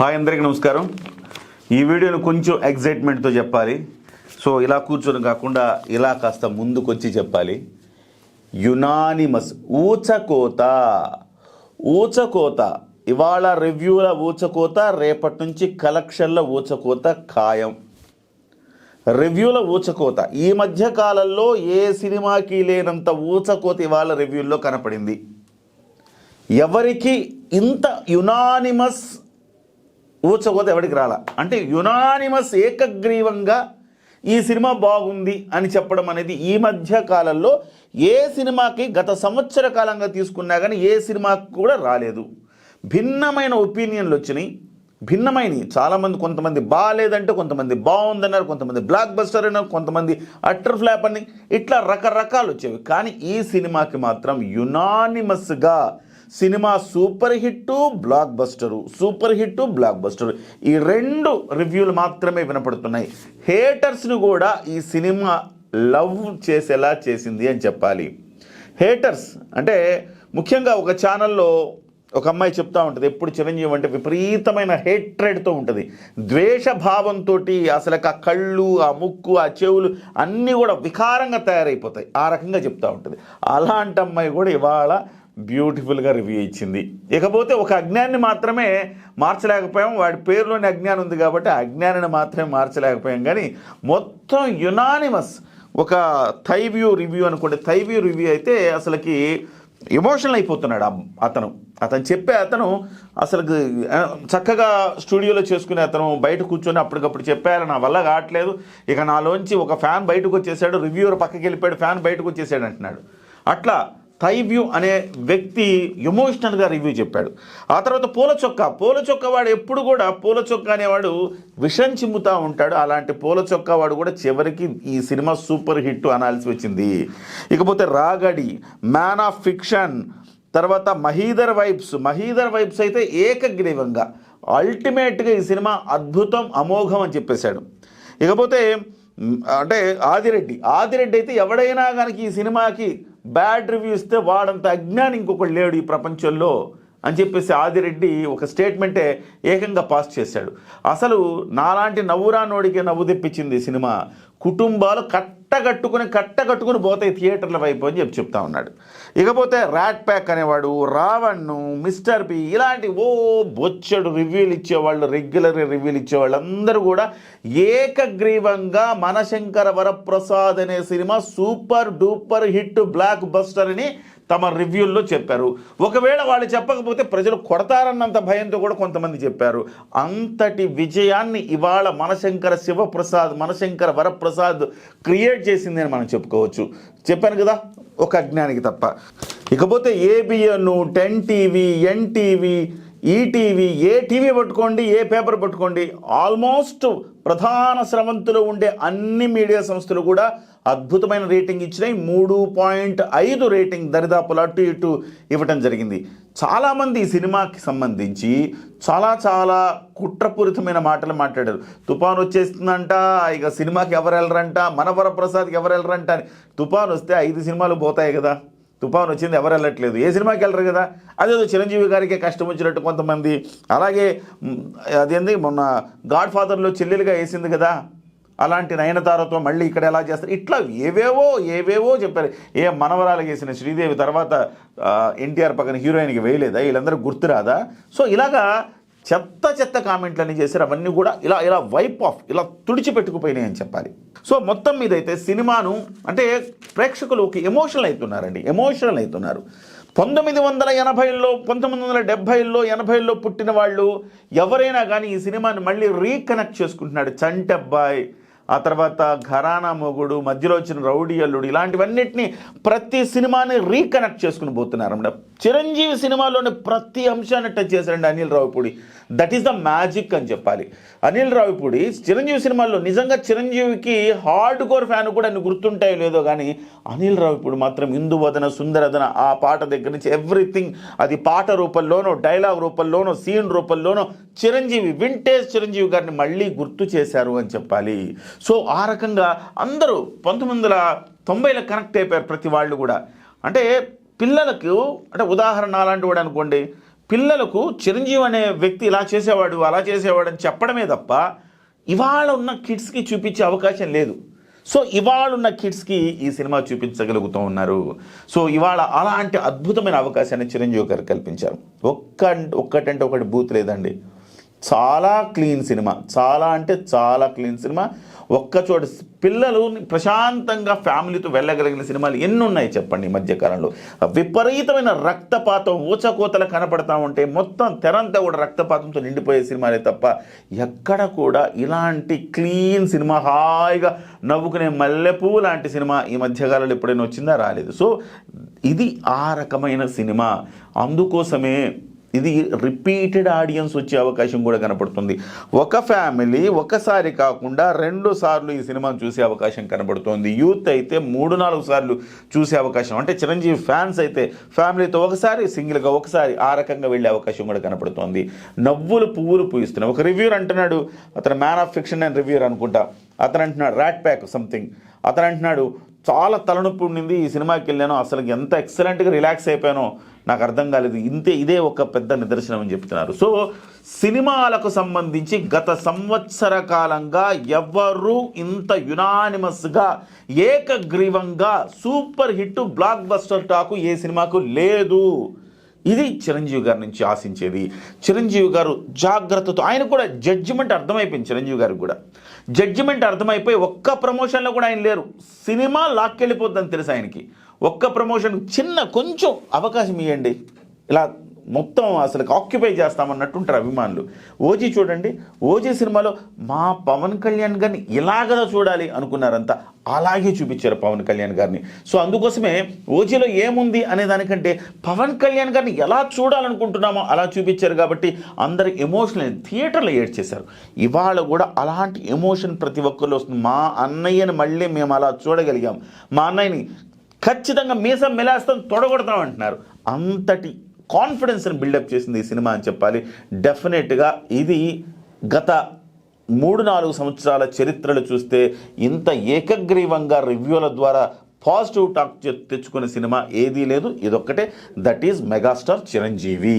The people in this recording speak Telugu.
హాయ్ అందరికీ నమస్కారం. ఈ వీడియోను కొంచెం ఎగ్జైట్మెంట్తో చెప్పాలి. సో ఇలా కూర్చొని కాకుండా ఇలా కాస్త ముందుకొచ్చి చెప్పాలి. యునానిమస్ ఊచకోత ఇవాళ రివ్యూల ఊచకోత, రేపటి నుంచి కలెక్షన్ల ఊచకోత ఖాయం. రివ్యూల ఊచకోత ఈ మధ్య కాలంలో ఏ సినిమాకి లేనంత ఊచకోత ఇవాళ రివ్యూల్లో కనపడింది. ఎవరికి ఇంత యునానిమస్ ఊచకోత ఎవరికి రాలా అంటే యునానిమస్ ఏకగ్రీవంగా ఈ సినిమా బాగుంది అని చెప్పడం అనేది ఈ మధ్య కాలంలో ఏ సినిమాకి గత సంవత్సర కాలంగా తీసుకున్నా కానీ ఏ సినిమాకి కూడా రాలేదు. భిన్నమైన ఒపీనియన్లు వచ్చినాయి. చాలామంది, కొంతమంది బాగాలేదంటే, కొంతమంది బాగుందన్నారు, కొంతమంది బ్లాక్ బస్టర్ అన్నారు, కొంతమంది అట్టర్ ఫ్లాప్ అని, ఇట్లా రకరకాలు వచ్చేవి. కానీ ఈ సినిమాకి మాత్రం యునానిమస్గా సినిమా సూపర్ హిట్ బ్లాక్ బస్టరు ఈ రెండు రివ్యూలు మాత్రమే వినపడుతున్నాయి. హేటర్స్ని కూడా ఈ సినిమా లవ్ చేసేలా చేసింది అని చెప్పాలి. హేటర్స్ అంటే ముఖ్యంగా ఒక ఛానల్లో ఒక అమ్మాయి చెప్తా ఉంటుంది, ఎప్పుడు చిరంజీవి అంటే విపరీతమైన హేట్రెడ్తో ఉంటుంది, ద్వేషభావంతో, అసలు ఆ కళ్ళు, ఆ ముక్కు, ఆ చెవులు అన్నీ కూడా వికారంగా తయారైపోతాయి. ఆ రకంగా చెప్తూ ఉంటుంది. అలాంటి అమ్మాయి కూడా ఇవాళ బ్యూటిఫుల్గా రివ్యూ ఇచ్చింది. ఇకపోతే ఒక అజ్ఞాన్ని మాత్రమే మార్చలేకపోయాం. వాడి పేరులోని అజ్ఞానం ఉంది కాబట్టి ఆ అజ్ఞానాన్ని మాత్రమే మార్చలేకపోయాం. కానీ మొత్తం యునానిమస్ ఒక థైవ్యూ రివ్యూ అనుకోండి. థైవ్యూ రివ్యూ అయితే అసలుకి ఎమోషనల్ అయిపోతున్నాడు అతను చెప్పే అతను అసలు చక్కగా స్టూడియోలో చేసుకునే అతను బయట కూర్చొని అప్పటికప్పుడు చెప్పారు, నా వల్ల కావట్లేదు, ఇక నాలోంచి ఒక ఫ్యాన్ బయటకు వచ్చేసాడు, రివ్యూవర్ పక్కకి వెళ్ళిపోయాడు, ఫ్యాన్ బయటకు వచ్చేసాడు అంటున్నాడు. అట్లా థైవ్యూ అనే వ్యక్తి ఎమోషనల్గా రివ్యూ చెప్పాడు. ఆ తర్వాత పూల చొక్కా వాడు ఎప్పుడు కూడా పూల చొక్కా అనేవాడు విషం చిమ్ముతూ ఉంటాడు. అలాంటి పూల చొక్కా వాడు కూడా చివరికి ఈ సినిమా సూపర్ హిట్ అనాల్సి వచ్చింది. ఇకపోతే రాగడి, మ్యాన్ ఆఫ్ ఫిక్షన్, తర్వాత మహీధర్ వైబ్స్ అయితే ఏకగ్రీవంగా అల్టిమేట్గా ఈ సినిమా అద్భుతం, అమోఘం అని చెప్పేశాడు. ఇకపోతే అంటే ఆదిరెడ్డి అయితే ఎవడైనా కనుక ఈ సినిమాకి బ్యాడ్ రివ్యూ ఇస్తే వాడంత అజ్ఞాని ఇంకొకటి లేడు ఈ ప్రపంచంలో అని చెప్పేసి ఆదిరెడ్డి ఒక స్టేట్మెంటే ఏకంగా పాస్ చేశాడు. అసలు నాలాంటి నవ్వురానోడికి నవ్వు తెప్పించింది ఈ సినిమా. కుటుంబాలు కట్టకట్టుకుని పోతాయి థియేటర్ల వైపు అని చెప్తా ఉన్నాడు. ఇకపోతే ర్యాట్ ప్యాక్ అనేవాడు, రావణ్, మిస్టర్ పి, ఇలాంటి బొచ్చడు రివ్యూలు ఇచ్చేవాళ్ళు, రెగ్యులర్ రివ్యూలు ఇచ్చేవాళ్ళు అందరూ కూడా ఏకగ్రీవంగా మనశంకర వరప్రసాద్ అనే cinema super duper hit block buster అని తమ రివ్యూల్లో చెప్పారు. ఒకవేళ వాళ్ళు చెప్పకపోతే ప్రజలు కొడతారన్నంత భయంతో కూడా కొంతమంది చెప్పారు. అంతటి విజయాన్ని ఇవాళ మనశంకర వరప్రసాద్ క్రియేట్ చేసింది అని మనం చెప్పుకోవచ్చు. చెప్పాను కదా, ఒక అజ్ఞానికి తప్ప. ఇకపోతే ఏబిఎన్, 10 టీవీ, ఎన్టీవీ, ఈటీవీ, ఏ టీవీ పట్టుకోండి, ఏ పేపర్ పట్టుకోండి, ఆల్మోస్ట్ ప్రధాన స్రవంతిలో ఉండే అన్ని మీడియా సంస్థలు కూడా అద్భుతమైన రేటింగ్ ఇచ్చినాయి. 3.5 రేటింగ్ దరిదాపులు అటు ఇటు ఇవ్వటం జరిగింది. చాలామంది ఈ సినిమాకి సంబంధించి చాలా కుట్రపూరితమైన మాటలు మాట్లాడారు. తుఫాన్ వచ్చేస్తుందంట, ఇక సినిమాకి ఎవరు వెళ్ళరంట, మన వరప్రసాద్కి ఎవరు వెళ్ళరంట అని. తుఫాన్ వస్తే 5 సినిమాలు పోతాయి కదా, తుఫాన్ వచ్చింది ఎవరు వెళ్ళట్లేదు, ఏ సినిమాకి వెళ్ళరు కదా. అదేదో చిరంజీవి గారికి కష్టం వచ్చినట్టు కొంతమంది, అలాగే అదేంది మొన్న గాడ్ ఫాదర్లో చెల్లెలుగా వేసింది కదా, అలాంటి నయనతారతో మళ్ళీ ఇక్కడ ఎలా చేస్తారు, ఇట్లా ఏవేవో చెప్పారు. ఏ మనవరాలు వేసిన శ్రీదేవి తర్వాత ఎన్టీఆర్ పక్కన హీరోయిన్కి వేయలేదా, వీళ్ళందరూ గుర్తురాదా? సో ఇలాగా చెత్త కామెంట్లన్నీ చేశారు. అవన్నీ కూడా ఇలా వైప్ ఆఫ్, ఇలా తుడిచిపెట్టుకుపోయినాయి అని చెప్పాలి. సో మొత్తం మీద అయితే సినిమాను అంటే ప్రేక్షకులు ఒక ఎమోషనల్ అవుతున్నారు. 1980లో, 1970లో, 80లో పుట్టిన వాళ్ళు ఎవరైనా కానీ ఈ సినిమాని మళ్ళీ రీకనెక్ట్ చేసుకుంటున్నాడు. చంటబ్బాయ్, ఆ తర్వాత ఘరానా మొగుడు, మధ్యలో వచ్చిన రౌడీ అల్లుడు, ఇలాంటివన్నిటినీ ప్రతి సినిమాని రీకనెక్ట్ చేసుకుని పోతున్నారు అన్నమాట. చిరంజీవి సినిమాలోని ప్రతి అంశాన్ని టచ్ చేశారండి Anil Ravipudi. That is the magic అని చెప్పాలి. అనిల్ రావిపూడి చిరంజీవి సినిమాల్లో నిజంగా చిరంజీవికి హార్డ్ కోర్ ఫ్యాన్ కూడా అన్ని గుర్తుంటాయో లేదో కానీ అనిల్ రావిపూడి మాత్రం ఇందువదన సుందరదన ఆ పాట దగ్గర నుంచి ఎవ్రీథింగ్, అది పాట రూపంలోనో, డైలాగ్ రూపంలోనో, సీన్ రూపంలోనో వింటేజ్ చిరంజీవి గారిని మళ్ళీ గుర్తు చేశారు అని చెప్పాలి. సో ఆ రకంగా అందరూ 1990లో కనెక్ట్ అయిపోయారు ప్రతి వాళ్ళు కూడా. అంటే పిల్లలకు, అంటే ఉదాహరణ అలాంటి వాడు అనుకోండి, పిల్లలకు చిరంజీవి అనే వ్యక్తి ఇలా చేసేవాడు అలా చేసేవాడు అని చెప్పడమే తప్ప ఇవాళ ఉన్న కిడ్స్కి చూపించే అవకాశం లేదు. సో ఇవాళ ఉన్న కిడ్స్కి ఈ సినిమా చూపించగలుగుతూ ఉన్నారు. సో ఇవాళ అలాంటి అద్భుతమైన అవకాశాన్ని చిరంజీవి గారు కల్పించారు. ఒక్కటంటే ఒకటి బూత్ లేదండి. చాలా క్లీన్ సినిమా, చాలా అంటే చాలా క్లీన్ సినిమా. ఒక్కచోట పిల్లలు ప్రశాంతంగా ఫ్యామిలీతో వెళ్ళగలిగిన సినిమాలు ఎన్ని ఉన్నాయి చెప్పండి. ఈ మధ్యకాలంలో విపరీతమైన రక్తపాతం ఊచకోతలు కనపడతా ఉంటే మొత్తం తెరంతా కూడా రక్తపాతంతో నిండిపోయే సినిమాలే తప్ప ఎక్కడ కూడా ఇలాంటి క్లీన్ సినిమా, హాయిగా నవ్వుకునే మల్లెపువ్వు లాంటి సినిమా ఈ మధ్యకాలంలో ఎప్పుడైనా వచ్చిందా? రాలేదు. సో ఇది ఆ రకమైన సినిమా. అందుకోసమే ఇది రిపీటెడ్ ఆడియన్స్ వచ్చే అవకాశం కూడా కనపడుతుంది. ఒక ఫ్యామిలీ ఒకసారి కాకుండా 2 సార్లు ఈ సినిమాను చూసే అవకాశం కనపడుతుంది. యూత్ అయితే 3-4 సార్లు చూసే అవకాశం, అంటే చిరంజీవి ఫ్యాన్స్ అయితే ఫ్యామిలీతో ఒకసారి, సింగిల్గా ఒకసారి, ఆ రకంగా వెళ్ళే అవకాశం కూడా కనపడుతోంది. నవ్వులు పువ్వులు పూయిస్తున్నాయి. ఒక రివ్యూర్ అంటున్నాడు, అతను man of fiction and reviewer అనుకుంటా, అతను అంటున్నాడు ర్యాట్ ప్యాక్ సంథింగ్, అతను అంటున్నాడు చాలా తలనొప్పి ఉండింది ఈ సినిమాకి వెళ్ళాను, అసలు ఎంత ఎక్సలెంట్గా రిలాక్స్ అయిపోయానో నాకు అర్థం కాలేదు, ఇదే ఒక పెద్ద నిదర్శనం అని చెప్తున్నారు. సో సినిమాలకు సంబంధించి గత సంవత్సర కాలంగా ఎవరు ఇంత యునానిమస్గా ఏకగ్రీవంగా super hit blockbuster talk ఏ సినిమాకు లేదు. ఇది చిరంజీవి గారి నుంచి ఆశించేది. చిరంజీవి గారు జాగ్రత్తతో, ఆయన కూడా జడ్జిమెంట్ అర్థమైపోయింది. చిరంజీవి గారికి కూడా జడ్జిమెంట్ అర్థమైపోయి ఒక్క ప్రమోషన్లో కూడా ఆయన లేరు. సినిమా లాక్కెళ్ళిపోద్దని తెలుసు ఆయనకి. ఒక్క ప్రమోషన్ చిన్న కొంచెం అవకాశం ఇవ్వండి, ఇలా మొత్తం అసలు ఆక్యుపై చేస్తామన్నట్టు ఉంటారు అభిమానులు. ఓజీ చూడండి, ఓజీ సినిమాలో మా పవన్ కళ్యాణ్ గారిని ఇలాగదా చూడాలి అనుకున్నారంతా, అలాగే చూపించారు పవన్ కళ్యాణ్ గారిని. సో అందుకోసమే ఓజీలో ఏముంది అనే దానికంటే పవన్ కళ్యాణ్ గారిని ఎలా చూడాలనుకుంటున్నామో అలా చూపించారు కాబట్టి అందరి ఎమోషనల్ థియేటర్లో ఏడ్చేశారు. ఇవాళ కూడా అలాంటి ఎమోషన్ ప్రతి ఒక్కరిలో వస్తుంది. మా అన్నయ్యని మళ్ళీ మేము అలా చూడగలిగాం, మా అన్నయ్యని ఖచ్చితంగా మీసం మెలాస్తాం, తొడగొడతాం అంటున్నారు. అంతటి కాన్ఫిడెన్స్ని బిల్డప్ చేసింది ఈ సినిమా అని చెప్పాలి. డెఫినెట్గా ఇది గత 3-4 సంవత్సరాల చరిత్రలు చూస్తే ఇంత ఏకగ్రీవంగా రివ్యూల ద్వారా పాజిటివ్ టాక్ తెచ్చుకునే సినిమా ఏదీ లేదు. ఇదొక్కటే, దట్ ఈజ్ మెగాస్టార్ చిరంజీవి.